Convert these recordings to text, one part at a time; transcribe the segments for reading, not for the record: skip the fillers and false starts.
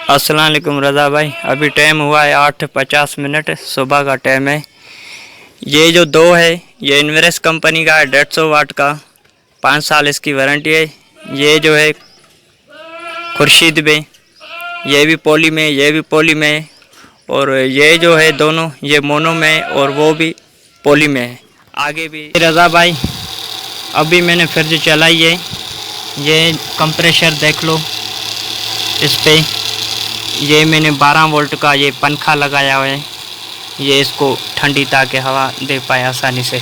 अस्सलाम वालेकुम रज़ा भाई। अभी टाइम हुआ है 8:50, सुबह का टाइम है। ये जो दो है ये इन्वेरेस कंपनी का है, 150 वाट का, 5 साल इसकी वारंटी है। ये जो है खुर्शीद में, ये भी पॉली में, ये भी पॉली में, और ये जो है दोनों ये मोनो में और वो भी पॉली में है। आगे भी रज़ा भाई अभी मैंने फ्रिज चलाई है। ये कंप्रेशर देख लो इस पे, ये मैंने 12 वोल्ट का ये पंखा लगाया हुआ है। ये इसको ठंडी ताकि हवा दे पाए आसानी से।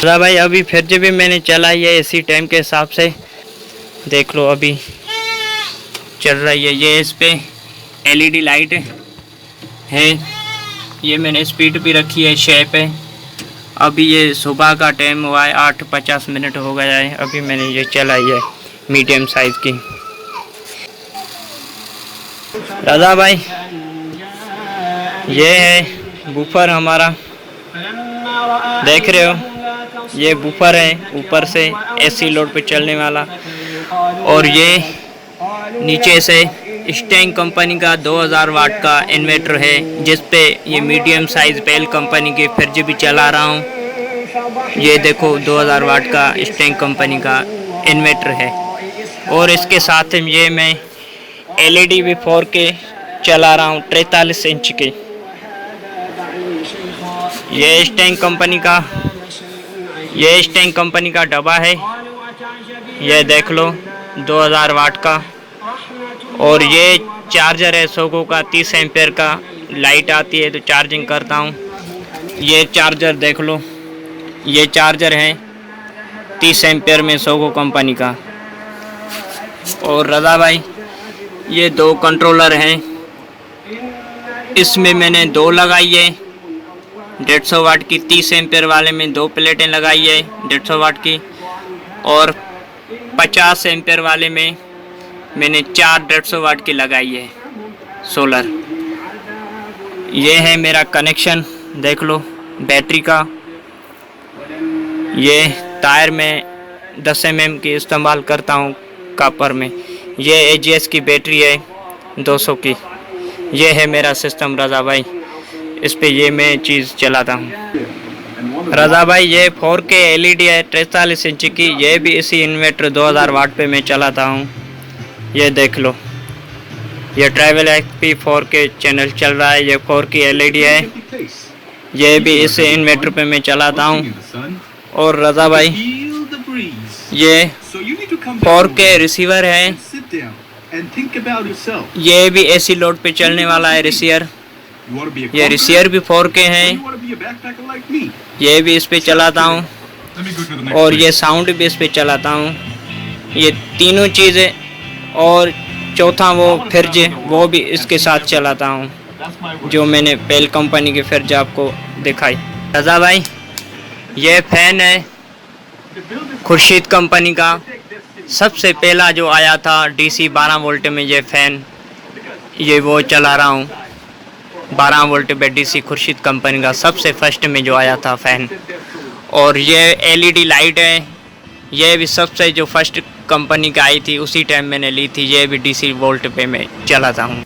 भाई अभी फ्रिज भी मैंने चलाई है इसी टाइम के हिसाब से, देख लो अभी चल रही है। ये इस पे एलईडी लाइट है। ये मैंने स्पीड भी रखी है 6 पे। अभी ये सुबह का टाइम हुआ है, 8:50 हो गया है। अभी मैंने ये चलाई है मीडियम साइज़ की। रज़ा भाई ये है बूफर हमारा, देख रहे हो, ये बूफर है ऊपर से एसी लोड पे चलने वाला। और ये नीचे से स्टैंग कंपनी का 2000 वाट का इन्वर्टर है, जिस पे ये मीडियम साइज़ बेल कंपनी के फ्रिज भी चला रहा हूँ। ये देखो 2000 वाट का स्टैंग कंपनी का इन्वर्टर है। और इसके साथ ये मैं एलईडी भी 4K चला रहा हूँ 43 इंच की। ये स्टैंग कंपनी का डब्बा है, ये देख लो 2000 वाट का। और ये चार्जर है सोगो का, 30 एम्पेयर का। लाइट आती है तो चार्जिंग करता हूँ। ये चार्जर देख लो, ये चार्जर है 30 एम्पेयर में सोगो कंपनी का। और रज़ा भाई ये 2 कंट्रोलर हैं, इसमें मैंने 2 लगाई है 150 वाट की। 30 एम्पेयर वाले में 2 प्लेटें लगाई है 150 वाट की, और 50 एम्पेयर वाले में मैंने 4 150 वाट की लगाई है सोलर। ये है मेरा कनेक्शन, देख लो बैटरी का। ये टायर में 10 mm की इस्तेमाल करता हूँ कॉपर में। ये AGS की बैटरी है 200 की। ये है मेरा सिस्टम रज़ा भाई, इस पे ये मैं चीज़ चलाता हूँ। रज़ा भाई ये 4K LED है 43 इंच की। ये भी इसी इन्वर्टर 2000 वाट पे मैं चलाता हूँ। ये देख लो, ये ट्रैवल XP 4K चैनल चल रहा है। ये 4K LED है, ये भी इस इन्वर्टर पे मैं चलाता हूँ। और रज़ा भाई ये 4K रिसीवर है, ये भी AC लोड पे चलने वाला है रिसीवर। ये रिसीवर भी 4K है, ये भी इस पे चलाता हूँ। और ये साउंड भी इस पे चलाता हूँ। ये तीनों चीज़ें, और चौथा वो फ्रिज वो भी इसके साथ चलाता हूँ, जो मैंने बेल कंपनी के फ्रिज आपको दिखाई। रज़ा भाई ये फ़ैन है खुर्शीद कंपनी का, सबसे पहला जो आया था DC 12 वोल्ट में ये फ़ैन, ये वो चला रहा हूँ 12 वोल्ट पे DC खुर्शीद कंपनी का सबसे फर्स्ट में जो आया था फ़ैन। और ये LED लाइट है, ये भी सबसे जो फर्स्ट कंपनी का आई थी उसी टाइम मैंने ली थी। ये भी DC वोल्ट पे मैं चलाता हूँ।